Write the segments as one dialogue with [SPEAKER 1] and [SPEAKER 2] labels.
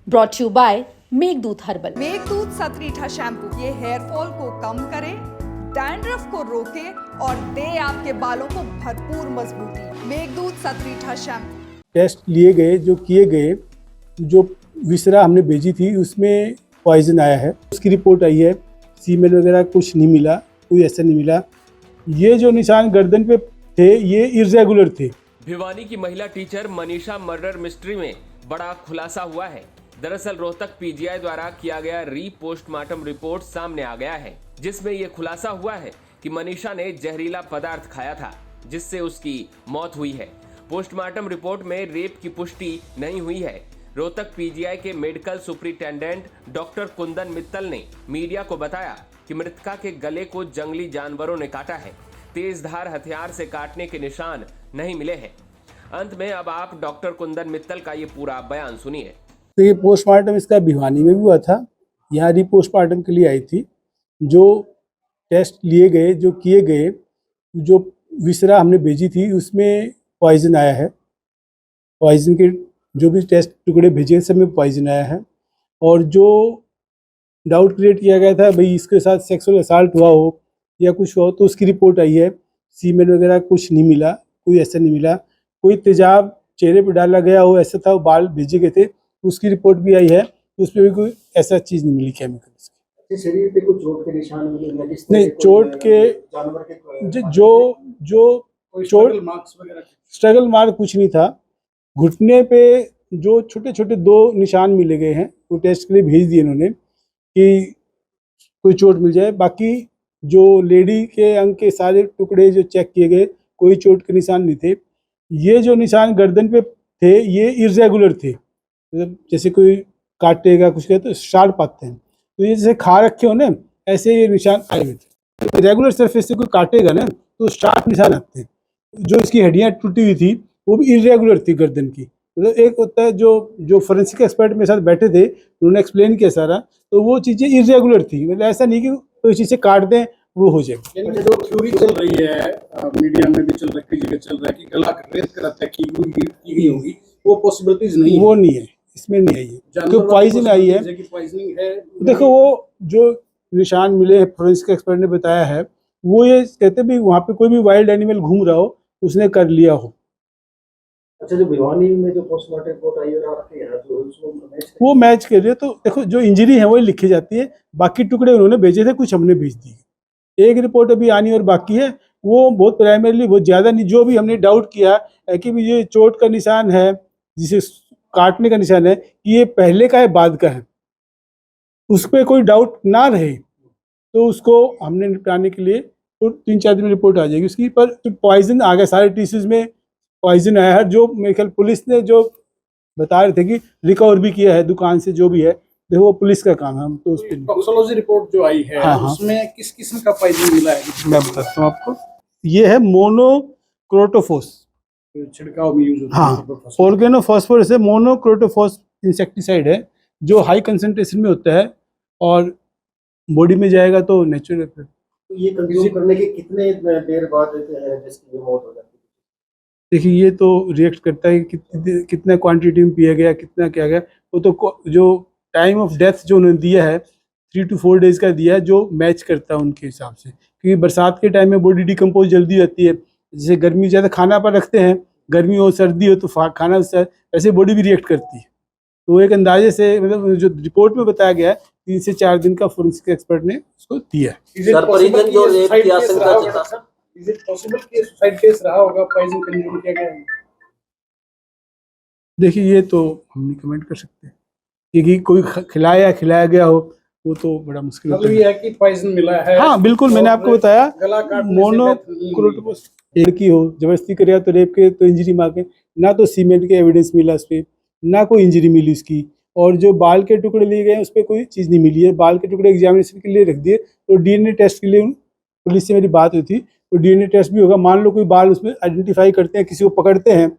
[SPEAKER 1] Brought you by Meghdoot herbal.
[SPEAKER 2] Meghdoot Satritha shampoo ये hair fall को कम करे, डैंड्रफ को रोके और दे आपके बालों को भरपूर मजबूती। मेघदूत सतरीठा शैम्पू।
[SPEAKER 3] टेस्ट लिए गए, जो किए गए, जो विसरा हमने भेजी थी उसमें पॉइजन आया है। उसकी रिपोर्ट आई है, सीमेन वगैरह कुछ नहीं मिला, कोई ऐसा नहीं मिला। ये जो निशान गर्दन पे थे ये इर्रेगुलर थे।
[SPEAKER 4] भिवानी की महिला टीचर मनीषा मर्डर मिस्ट्री में बड़ा खुलासा हुआ है। दरअसल रोहतक पीजीआई द्वारा किया गया पोस्टमार्टम रिपोर्ट सामने आ गया है, जिसमें यह खुलासा हुआ है कि मनीषा ने जहरीला पदार्थ खाया था, जिससे उसकी मौत हुई है। पोस्टमार्टम रिपोर्ट में रेप की पुष्टि नहीं हुई है। रोहतक पीजीआई के medical superintendent doctor Kundan Mittal ने मीडिया को बताया कि मृतका के गले को जंगली जानवरों ने काटा है। तेज धार हथियार से काटने के निशान नहीं मिले हैं। अंत में अब आप डॉक्टर कुंदन मित्तल का ये पूरा बयान सुनिए।
[SPEAKER 3] तो ये पोस्टमार्टम इसका भिवानी में भी हुआ था, यहाँ पोस्टमार्टम के लिए आई थी। जो टेस्ट लिए गए, जो किए गए, जो विसरा हमने भेजी थी उसमें पॉइजन आया है। पॉइजन के जो भी टेस्ट टुकड़े भेजे सब में पॉइजन आया है। और जो डाउट क्रिएट किया गया था भाई इसके साथ सेक्सुअल असॉल्ट हुआ हो या कुछ हो, तो उसकी रिपोर्ट आई है। सीमेन वगैरह कुछ नहीं मिला, कोई ऐसा नहीं मिला। कोई तेजाब चेहरे पर डाला गया हो ऐसा था, बाल भेजे गए थे, उसकी रिपोर्ट भी आई है, तो उसमें भी कोई ऐसा चीज़ नहीं मिली केमिकल।
[SPEAKER 5] शरीर पे कुछ चोट के निशान मिले
[SPEAKER 3] नहीं, चोट के
[SPEAKER 5] जानवर के
[SPEAKER 3] जो चोट स्ट्रगल मार्क कुछ नहीं था। घुटने पे जो छोटे छोटे 2 निशान मिले गए हैं, वो टेस्ट के लिए भेज दिए इन्होंने कि कोई चोट मिल जाए। बाकी जो लेडी के अंग के सारे टुकड़े जो चेक किए गए, कोई चोट के निशान नहीं थे। ये जो निशान गर्दन पे थे ये इर्रेगुलर थे, मतलब जैसे कोई काटेगा कुछ करे तो शार्प आते हैं, तो ये जैसे खा रखे हो ना ऐसे ये निशान आए हुए थे। रेगुलर सरफेस से कोई काटेगा ना तो शार्प निशान आते हैं। जो इसकी हड्डियाँ टूटी हुई थी वो भी इर्रेगुलर थी गर्दन की। मतलब एक होता है जो फोरेंसिक एक्सपर्ट मेरे साथ बैठे थे, उन्होंने एक्सप्लेन किया सारा, तो वो चीज़ें इर्रेगुलर थी। मतलब ऐसा नहीं कि कोई चीज़ से काट दें वो हो जाए।
[SPEAKER 5] जो थ्योरी चल रही है मीडिया में भी चल रहा है, कई जगह चल रहा है कि गला रेत कराता है की गई होगी, वो पॉसिबिलिटीज नहीं, वो नहीं है, इसमें नहीं आई है। क्योंकि पॉइजन आई है, देखो वो जो निशान मिले हैं फोरेंसिक एक्सपर्ट ने बताया है, वो ये कहते भी वहाँ पे कोई भी वाइल्ड एनिमल घूम रहा हो उसने कर लिया हो। अच्छा, जो भिवानी में जो पोस्टमार्टम रिपोर्ट आई और आपके यहाँ जो
[SPEAKER 3] वो मैच कर रही है, तो देखो जो इंजरी है वही लिखी जाती है। बाकी टुकड़े उन्होंने भेजे थे, कुछ हमने भेज दिए। एक रिपोर्ट अभी आनी और बाकी है, वो बहुत प्राइमरीली बहुत ज़्यादा नहीं। जो भी हमने डाउट किया है कि ये चोट का निशान है, जिसे काटने का निशान है, ये पहले का है बाद का है, उस पर कोई डाउट ना रहे तो उसको हमने निपटाने के लिए तो 3-4 दिन में रिपोर्ट आ जाएगी उसकी। पर तो पॉइजन आ गया, सारे टिश्यूज में पॉइजन आया है। जो मेरे ख्याल पुलिस ने जो बता रहे थे कि रिकवर भी किया है दुकान से, जो भी है देखो वो पुलिस का काम है। हम तो उस पर
[SPEAKER 5] टॉक्सिकोलॉजी रिपोर्ट जो आई है,
[SPEAKER 3] हाँ,
[SPEAKER 5] उसमें किस किस्म का पॉइजन मिला है?
[SPEAKER 3] मैं बताता हूँ आपको। ये है मोनोक्रोटोफॉस,
[SPEAKER 5] छिड़काव में यूज होता है।
[SPEAKER 3] हाँ, ऑर्गेनोफॉस्फोरस है। मोनोक्रोटोफॉस इंसेक्टिसाइड है जो हाई कंसंट्रेशन में होता है और बॉडी में जाएगा तो नेचुरल।
[SPEAKER 5] तो ये कंज्यूम करने के कितने देर बाद जिसकी मौत हो जाती है?
[SPEAKER 3] देखिए ये तो रिएक्ट करता है कि कितना क्वांटिटी में पिया गया, कितना क्या गया। वो तो जो टाइम ऑफ डेथ जो उन्होंने दिया है 3 to 4 डेज का दिया है, जो मैच करता है उनके हिसाब से। क्योंकि बरसात के टाइम में बॉडी डिकम्पोज जल्दी होती है। जैसे गर्मी ज़्यादा खाना पर रखते हैं, गर्मी हो सर्दी हो तो खाना उससे वैसे बॉडी भी रिएक्ट करती है। तो एक अंदाजे से मतलब जो रिपोर्ट में बताया गया है 3 से 4 दिन का फोरेंसिक एक्सपर्ट ने उसको दिया है।
[SPEAKER 5] Is it possible कि सुसाइड केस रहा होगा, पॉइजन कंज्यूम किया गया है?
[SPEAKER 3] देखिए ये तो हम नहीं कमेंट कर सकते, क्योंकि कोई खिलाया गया हो वो तो बड़ा मुश्किल होता
[SPEAKER 5] मतलब ये है कि पॉइजन मिला है।
[SPEAKER 3] हाँ बिल्कुल, मैंने आपको बताया मोनोक्रोटोफॉस। लड़की हो जबरदस्ती करे तो रेप के तो इंजरी मार के, ना तो सीमेंट के एविडेंस मिला उस पर, ना कोई इंजरी मिली उसकी। और जो बाल के टुकड़े लिए गए उस पर कोई चीज़ नहीं मिली है। बाल के टुकड़े एग्जामिनेशन के लिए रख दिए, तो डीएनए टेस्ट के लिए पुलिस से मेरी बात हुई थी, तो डीएनए टेस्ट भी होगा। मान लो कोई बाल उसमें आइडेंटिफाई करते हैं, किसी को पकड़ते हैं,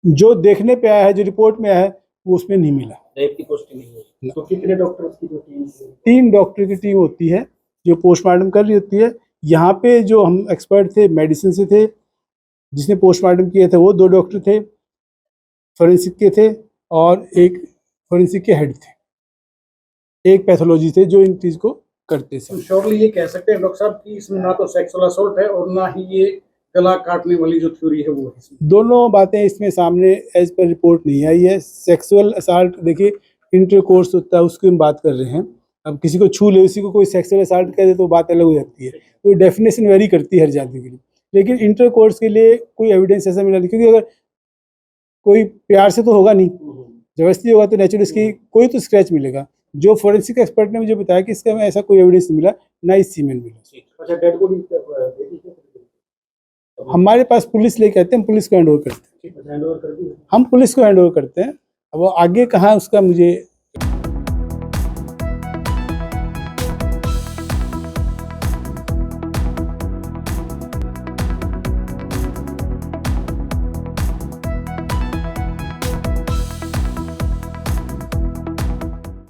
[SPEAKER 3] जो देखने पे आया है, जो रिपोर्ट में आया है वो उसमें नहीं मिला।
[SPEAKER 5] रेप की पुष्टि नहीं हुई। तो कितने डॉक्टर्स की जो टीम?
[SPEAKER 3] 3 डॉक्टर की टीम होती है जो पोस्टमार्टम कर रही होती है। यहाँ पे जो हम एक्सपर्ट थे मेडिसिन से थे, जिसने पोस्टमार्टम किए थे वो 2 डॉक्टर थे फोरेंसिक के थे, और एक फोरेंसिक के हेड थे, एक पैथोलॉजी थे जो इन चीज को करते थे।
[SPEAKER 5] श्योरली ये कह सकते हैं डॉक्टर साहब कि इसमें ना तो सेक्सुअल असॉल्ट है और ना ही ये गला काटने वाली जो थ्योरी है वो है इसमें।
[SPEAKER 3] दोनों बातें इसमें सामने एज पर रिपोर्ट नहीं आई है। सेक्सुअल असाल्ट देखिए इंटरकोर्स होता है, उसकी हम बात कर रहे हैं। अब किसी को छू ले, उसी को कोई सेक्सुअल असाल्ट कह दे तो बात अलग हो जाती है, तो डेफिनेशन वेरी करती है हर जाति के लिए। लेकिन इंटरकोर्स के लिए कोई एविडेंस ऐसा मिला नहीं, क्योंकि अगर कोई प्यार से तो होगा नहीं, जबरदस्ती होगा तो नेचुरल इसकी कोई तो स्क्रैच मिलेगा। जो फोरेंसिक एक्सपर्ट ने मुझे बताया कि इसका ऐसा कोई एविडेंस नहीं मिला, ना ही सीमेन मिला।
[SPEAKER 5] अच्छा, डेड बॉडी
[SPEAKER 3] हमारे पास पुलिस लेके आते हैं, पुलिस को हैंड ओवर करते हैं,
[SPEAKER 5] हैंड ओवर कर दी।
[SPEAKER 3] हम पुलिस को हैंड ओवर करते हैं। अब वो आगे कहाँ उसका मुझे